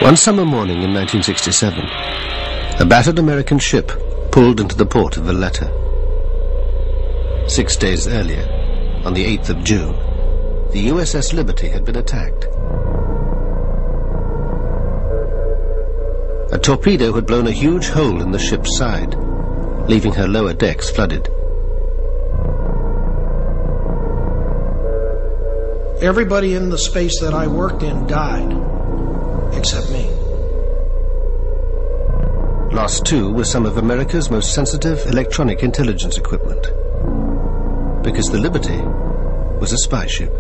One summer morning in 1967, a battered American ship pulled into the port of Valletta. 6 days earlier, on the 8th of June, the USS Liberty had been attacked. A torpedo had blown a huge hole in the ship's side, leaving her lower decks flooded. Everybody in the space that I worked in died, except me. Lost too was some of America's most sensitive electronic intelligence equipment, because the Liberty was a spy ship.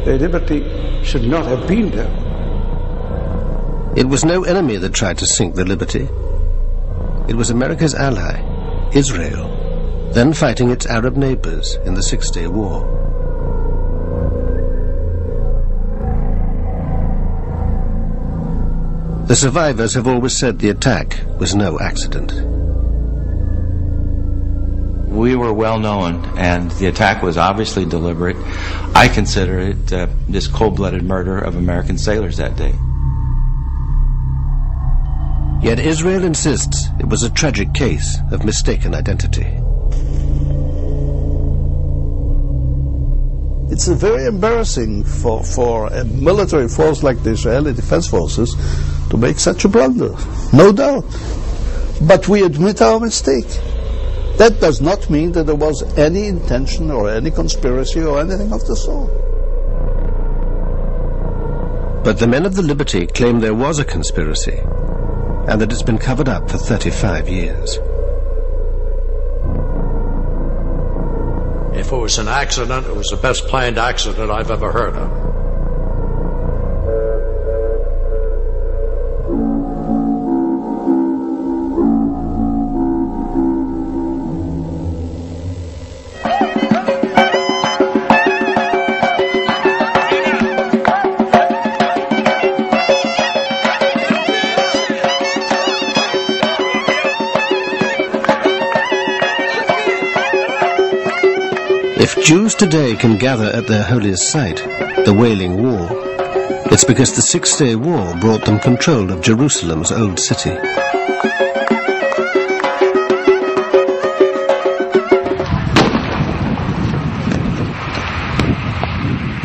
The Liberty should not have been there. It was no enemy that tried to sink the Liberty. It was America's ally, Israel, then fighting its Arab neighbors in the Six-Day War. The survivors have always said the attack was no accident. We were well known, and the attack was obviously deliberate. I consider it this cold-blooded murder of American sailors that day. Yet Israel insists it was a tragic case of mistaken identity. It's very embarrassing for a military force like the Israeli Defense Forces to make such a blunder, no doubt. But we admit our mistake. That does not mean that there was any intention or any conspiracy or anything of the sort. But the men of the Liberty claim there was a conspiracy, and that it's been covered up for 35 years. If it was an accident, it was the best planned accident I've ever heard of. If Jews today can gather at their holiest site, the Wailing Wall, it's because the Six-Day War brought them control of Jerusalem's old city.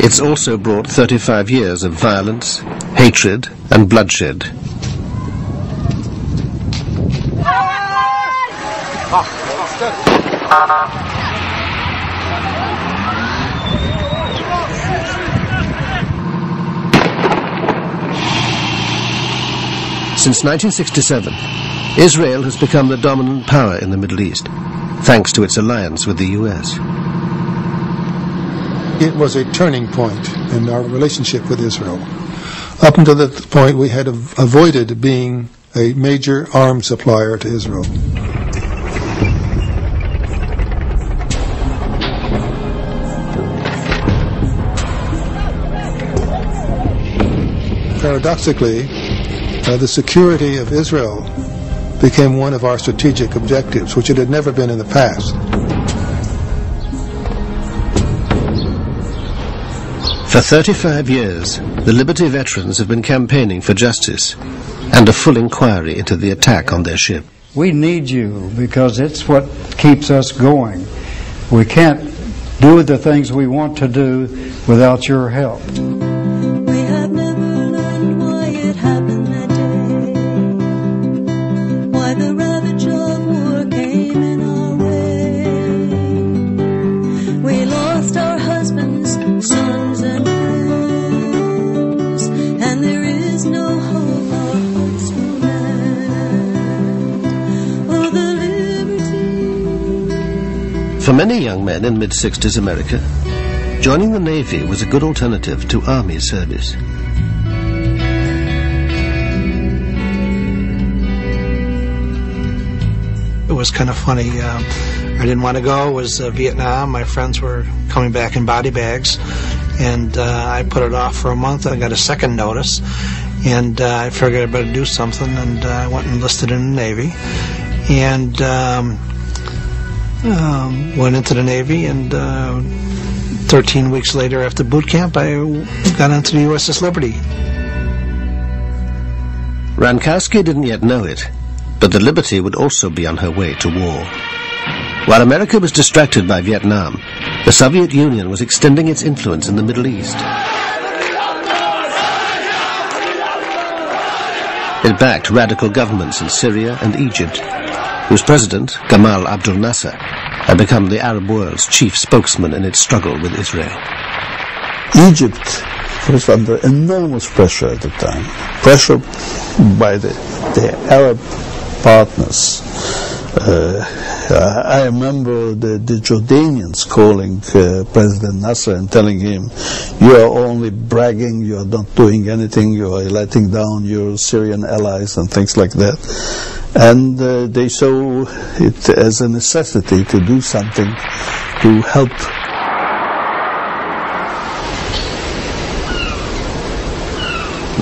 It's also brought 35 years of violence, hatred, and bloodshed. Since 1967, Israel has become the dominant power in the Middle East, thanks to its alliance with the US. It was a turning point in our relationship with Israel. Up until that point, we had avoided being a major arms supplier to Israel. Paradoxically, the security of Israel became one of our strategic objectives, which it had never been in the past. For 35 years, the Liberty veterans have been campaigning for justice and a full inquiry into the attack on their ship. We need you because it's what keeps us going. We can't do the things we want to do without your help. For many young men in mid-60s America, joining the Navy was a good alternative to Army service. It was kind of funny. I didn't want to go. It was Vietnam. My friends were coming back in body bags, and I put it off for a month. I got a second notice, and I figured I better do something, and I went and enlisted in the Navy, and went into the Navy and 13 weeks later after boot camp, I got onto the USS Liberty. Rankowski didn't yet know it, but the Liberty would also be on her way to war. While America was distracted by Vietnam, the Soviet Union was extending its influence in the Middle East. It backed radical governments in Syria and Egypt, whose president, Gamal Abdel Nasser, had become the Arab world's chief spokesman in its struggle with Israel. Egypt was under enormous pressure at the time, pressure by the Arab partners. I remember the Jordanians calling President Nasser and telling him, "You are only bragging, you are not doing anything, you are letting down your Syrian allies," and things like that. And they saw it as a necessity to do something to help.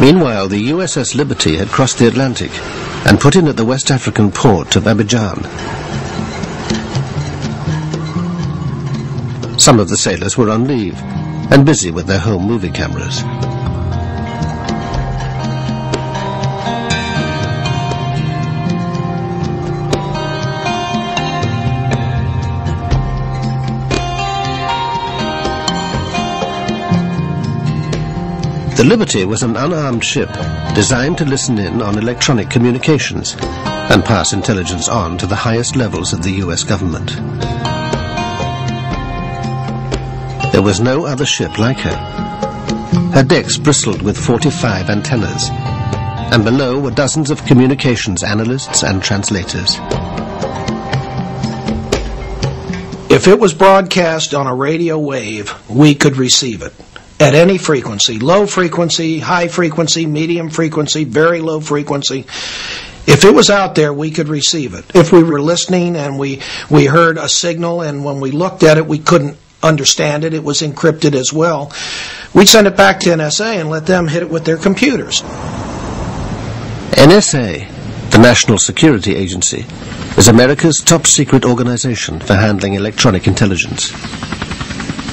Meanwhile, the USS Liberty had crossed the Atlantic and put in at the West African port of Abidjan. Some of the sailors were on leave and busy with their home movie cameras. The Liberty was an unarmed ship designed to listen in on electronic communications and pass intelligence on to the highest levels of the US government. There was no other ship like her. Her decks bristled with 45 antennas, and below were dozens of communications analysts and translators. If it was broadcast on a radio wave, we could receive it. At any frequency, low frequency, high frequency, medium frequency, very low frequency. If it was out there, we could receive it. If we were listening and we heard a signal, and when we looked at it, we couldn't understand it, it was encrypted as well, we'd send it back to NSA and let them hit it with their computers. NSA, the National Security Agency, is America's top-secret organization for handling electronic intelligence.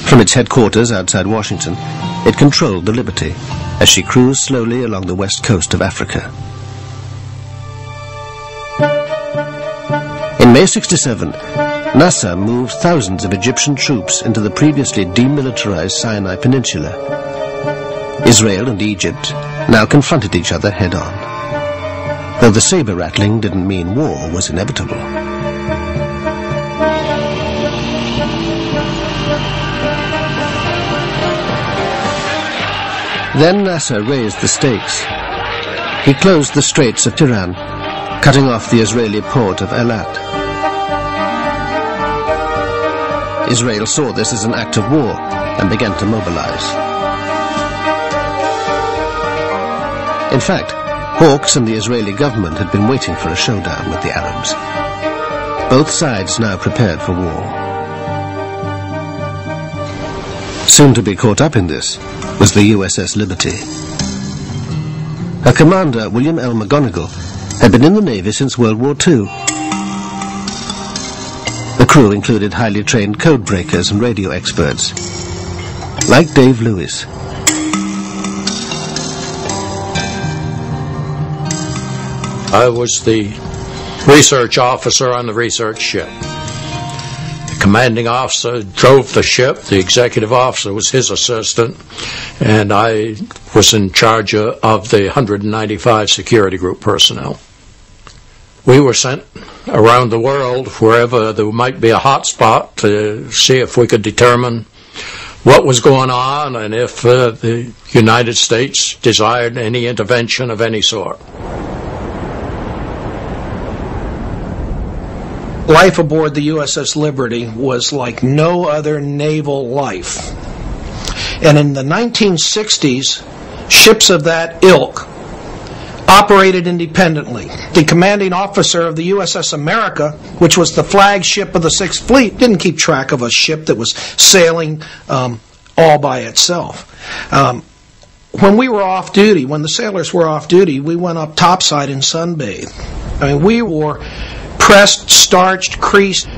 From its headquarters outside Washington, it controlled the Liberty as she cruised slowly along the west coast of Africa. In May '67, Nasser moved thousands of Egyptian troops into the previously demilitarized Sinai Peninsula. Israel and Egypt now confronted each other head-on, though the saber-rattling didn't mean war was inevitable. Then Nasser raised the stakes. He closed the Straits of Tiran, cutting off the Israeli port of Eilat. Israel saw this as an act of war and began to mobilize. In fact, Hawks and the Israeli government had been waiting for a showdown with the Arabs. Both sides now prepared for war. Soon to be caught up in this was the USS Liberty. Her commander, William L. McGonigal, had been in the Navy since World War II. The crew included highly trained code breakers and radio experts, like Dave Lewis. I was the research officer on the research ship. The commanding officer drove the ship. The executive officer was his assistant, and I was in charge of the 195 security group personnel. We were sent around the world wherever there might be a hot spot to see if we could determine what was going on and if the United States desired any intervention of any sort. Life aboard the USS Liberty was like no other naval life. And in the 1960s, ships of that ilk operated independently. The commanding officer of the USS America, which was the flagship of the 6th Fleet, didn't keep track of a ship that was sailing all by itself. When we were off duty, when the sailors were off duty, we went up topside and sunbathed. I mean, we wore pressed, starched, creased